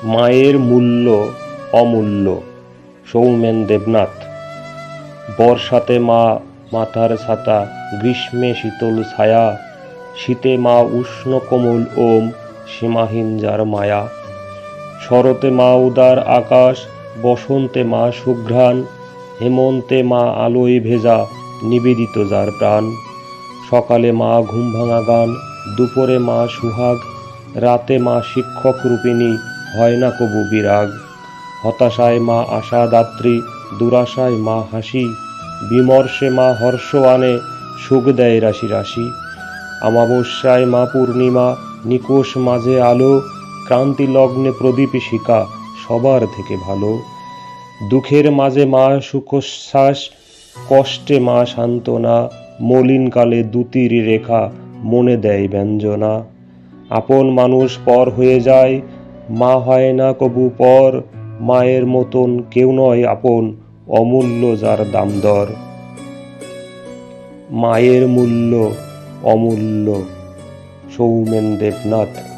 মায়ের মূল্য অমূল্য। সৌমেন দেবনাথ। বর্ষাতে মা মাথার ছাতা, গ্রীষ্মে শীতল ছায়া, শীতে মা উষ্ণ কোমল ওম, সীমাহীন যার মায়া। শরতে মা উদার আকাশ, বসন্তে মা সুঘ্রাণ, হেমন্তে মা আলোয় ভেজা, নিবেদিত যার প্রাণ। সকালে মা ঘুম ভাঙা গান, দুপুরে মা সুহাগ, রাতে মা শিক্ষক রূপিণী, হয় না কবু বিরাগ। হতাশায় মা আশাদাত্রী, দুরাশায় মা হাসি, বিমর্ষে মা হর্ষ আনে, সুখ দেয় রাশি রাশি। অমাবস্যায় মা পূর্ণিমা, নিকোষ মাঝে আলো, ক্রান্তি লগ্নে প্রদীপিশিকা, সবার থেকে ভালো। দুঃখের মাঝে মা সুখশ্বাস, কষ্টে মা সান্ত্বনা, মলিন কালে দ্যুতির রেখা, মনে দেয় ব্যঞ্জনা। আপন মানুষ পর হয়ে যায়, মা হয় না কবু পর, মায়ের মতন কেউ নয় আপন, অমূল্য যার দাম দর। মায়ের মূল্য অমূল্য। সৌমেন দেবনাথ।